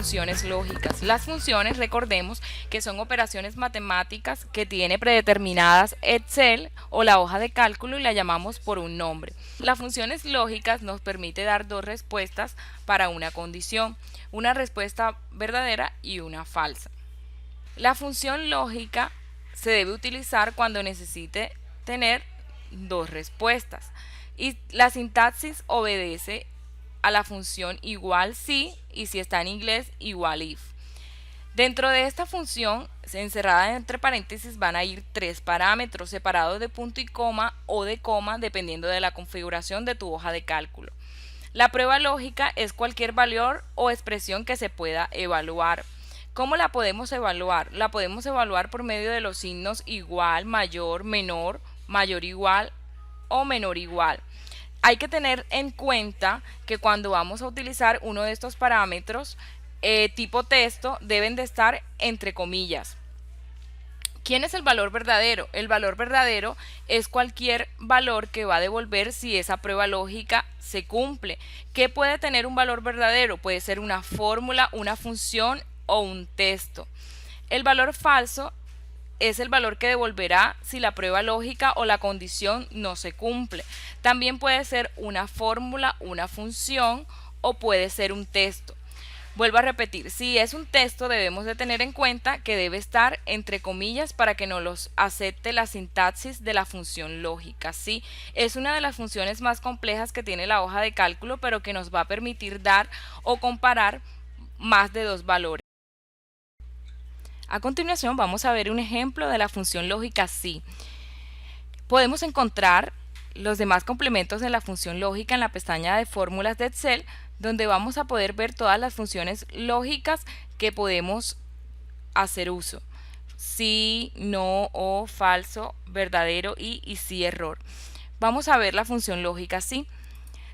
funciones lógicas. Las funciones, recordemos que son operaciones matemáticas que tiene predeterminadas Excel o la hoja de cálculo y la llamamos por un nombre. Las funciones lógicas nos permite dar dos respuestas para una condición, una respuesta verdadera y una falsa. La función lógica se debe utilizar cuando necesite tener dos respuestas y la sintaxis obedece a la función igual si y si está en inglés igual if. Dentro de esta función, encerrada entre paréntesis, van a ir tres parámetros separados de punto y coma o de coma dependiendo de la configuración de tu hoja de cálculo. La prueba lógica es cualquier valor o expresión que se pueda evaluar. ¿Cómo la podemos evaluar? La podemos evaluar por medio de los signos igual, mayor, menor, mayor igual o menor igual. Hay que tener en cuenta que cuando vamos a utilizar uno de estos parámetros tipo texto deben de estar entre comillas. ¿Quién es el valor verdadero? El valor verdadero es cualquier valor que va a devolver si esa prueba lógica se cumple. ¿Qué puede tener un valor verdadero? Puede ser una fórmula, una función o un texto. El valor falso es el valor que devolverá si la prueba lógica o la condición no se cumple. También puede ser una fórmula, una función o puede ser un texto. Vuelvo a repetir, si es un texto debemos de tener en cuenta que debe estar entre comillas para que nos los acepte la sintaxis de la función lógica. ¿Sí? Es una de las funciones más complejas que tiene la hoja de cálculo, pero que nos va a permitir dar o comparar más de dos valores. A continuación vamos a ver un ejemplo de la función lógica si. Podemos encontrar los demás complementos de la función lógica en la pestaña de fórmulas de Excel, donde vamos a poder ver todas las funciones lógicas que podemos hacer uso. Sí, no, o, falso, verdadero y sí, error. Vamos a ver la función lógica sí.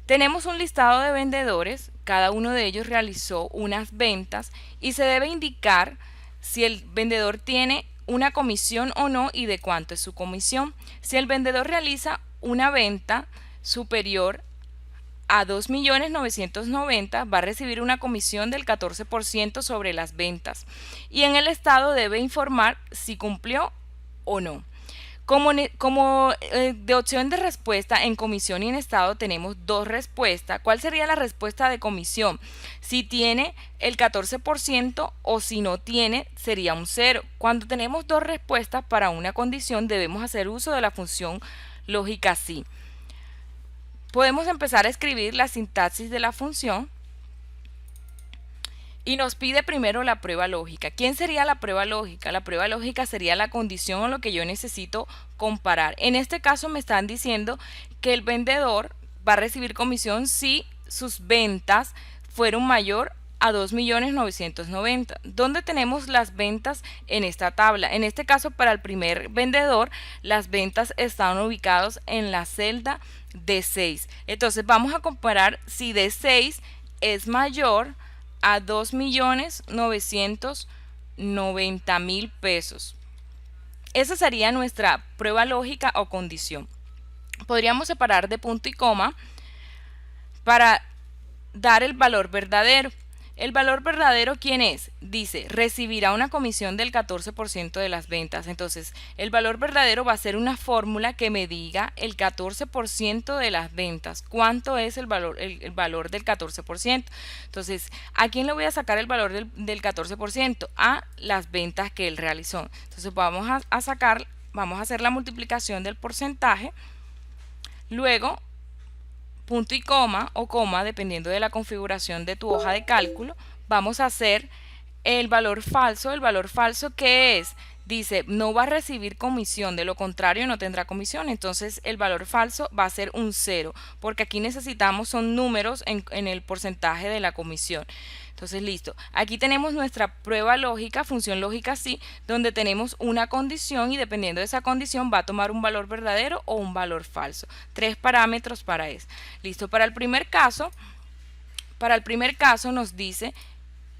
Tenemos un listado de vendedores, cada uno de ellos realizó unas ventas y se debe indicar si el vendedor tiene una comisión o no y de cuánto es su comisión. Si el vendedor realiza una venta superior a 2.990.000, va a recibir una comisión del 14% sobre las ventas y en el estado debe informar si cumplió o no. Como de opción de respuesta en comisión y en estado tenemos dos respuestas. ¿Cuál sería la respuesta de comisión? Si tiene el 14% o si no tiene sería un 0. Cuando tenemos dos respuestas para una condición debemos hacer uso de la función lógica si. Podemos empezar a escribir la sintaxis de la función y nos pide primero la prueba lógica. ¿Quién sería la prueba lógica? La prueba lógica sería la condición o lo que yo necesito comparar. En este caso me están diciendo que el vendedor va a recibir comisión si sus ventas fueron mayor a 2.990.000. ¿Dónde tenemos las ventas en esta tabla? En este caso, para el primer vendedor, las ventas están ubicadas en la celda D6. Entonces vamos a comparar si D6 es mayor a 2.990.000 pesos. Esa sería nuestra prueba lógica o condición. Podríamos separar de punto y coma para dar el valor verdadero. ¿El valor verdadero quién es? Dice, recibirá una comisión del 14% de las ventas. Entonces, el valor verdadero va a ser una fórmula que me diga el 14% de las ventas. ¿Cuánto es el valor del 14%? Entonces, ¿a quién le voy a sacar el valor del 14%? A las ventas que él realizó. Entonces, vamos a hacer la multiplicación del porcentaje. Luego, punto y coma o coma, dependiendo de la configuración de tu hoja de cálculo, vamos a hacer el valor falso. ¿El valor falso qué es? Dice, no va a recibir comisión, de lo contrario no tendrá comisión. Entonces el valor falso va a ser un 0, porque aquí necesitamos son números en el porcentaje de la comisión. Entonces, listo. Aquí tenemos nuestra prueba lógica, función lógica sí, donde tenemos una condición y dependiendo de esa condición va a tomar un valor verdadero o un valor falso. Tres parámetros para eso. Listo. Para el primer caso nos dice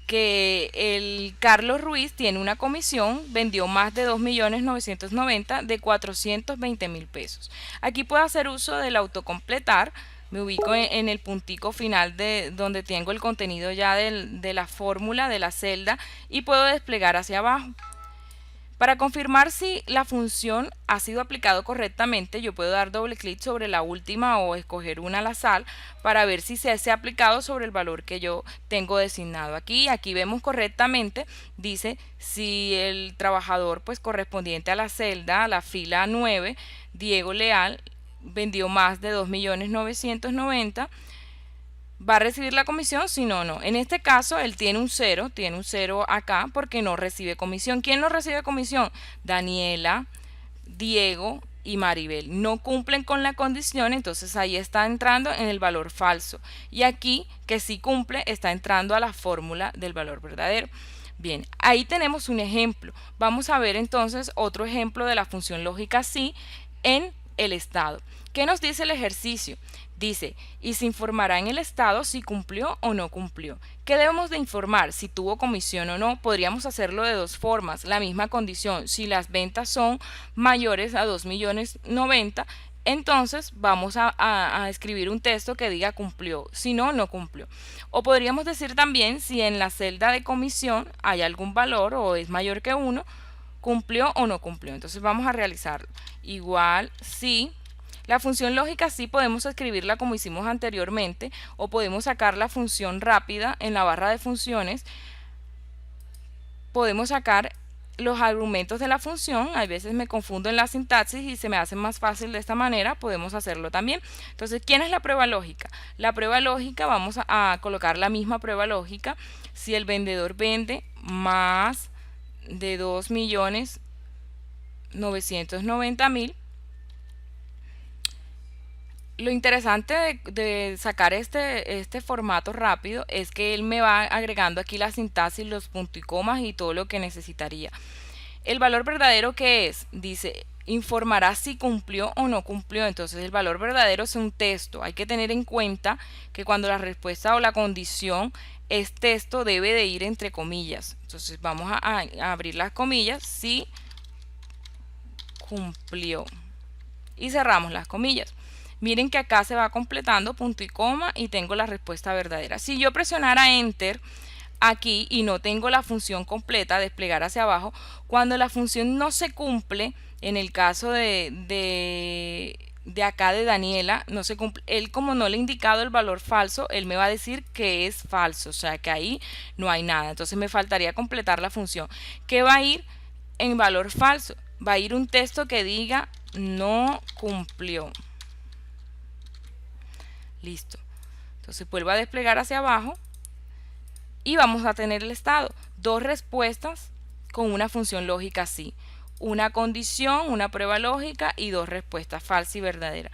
que el Carlos Ruiz tiene una comisión, vendió más de 2.990.000 de 420.000 pesos. Aquí puedo hacer uso del autocompletar me ubico en el puntico final de donde tengo el contenido ya de la fórmula de la celda y puedo desplegar hacia abajo. Para confirmar si la función ha sido aplicado correctamente, yo puedo dar doble clic sobre la última o escoger una al azar para ver si se ha aplicado sobre el valor que yo tengo designado aquí. Aquí vemos correctamente, dice si el trabajador pues correspondiente a la celda, a la fila 9, Diego Leal, vendió más de 2.990.000, va a recibir la comisión, si no, no. En este caso, él tiene un cero acá porque no recibe comisión. ¿Quién no recibe comisión? Daniela, Diego y Maribel. No cumplen con la condición, entonces ahí está entrando en el valor falso. Y aquí, que sí cumple, está entrando a la fórmula del valor verdadero. Bien, ahí tenemos un ejemplo. Vamos a ver entonces otro ejemplo de la función lógica sí en el estado. ¿Qué nos dice el ejercicio? Dice, y se informará en el estado si cumplió o no cumplió. ¿Qué debemos de informar? Si tuvo comisión o no. Podríamos hacerlo de dos formas. La misma condición, si las ventas son mayores a 2.090.000, entonces vamos a escribir un texto que diga cumplió, si no, no cumplió. O podríamos decir también si en la celda de comisión hay algún valor o es mayor que 1, cumplió o no cumplió. Entonces vamos a realizarlo. Igual si la función lógica sí podemos escribirla como hicimos anteriormente o podemos sacar la función rápida en la barra de funciones. Podemos sacar los argumentos de la función. A veces me confundo en la sintaxis y se me hace más fácil de esta manera. Podemos hacerlo también. Entonces, ¿quién es la prueba lógica? La prueba lógica, vamos a colocar la misma prueba lógica. Si el vendedor vende más de 2.990.000, lo interesante de sacar este formato rápido es que él me va agregando aquí la sintaxis, los puntos y comas y todo lo que necesitaría. El valor verdadero, ¿qué es? Dice, informará si cumplió o no cumplió. Entonces el valor verdadero es un texto. Hay que tener en cuenta que cuando la respuesta o la condición es texto debe de ir entre comillas. Entonces vamos a abrir las comillas, si cumplió. Y cerramos las comillas. Miren que acá se va completando punto y coma y tengo la respuesta verdadera. Si yo presionara Enter aquí y no tengo la función completa, desplegar hacia abajo, cuando la función no se cumple, en el caso de acá de Daniela, no se cumple, él como no le he indicado el valor falso, él me va a decir que es falso, o sea que ahí no hay nada. Entonces me faltaría completar la función. ¿Qué va a ir en valor falso? Va a ir un texto que diga no cumplió. Listo. Entonces vuelvo a desplegar hacia abajo y vamos a tener el estado. Dos respuestas con una función lógica sí. Una condición, una prueba lógica y dos respuestas falsa y verdadera.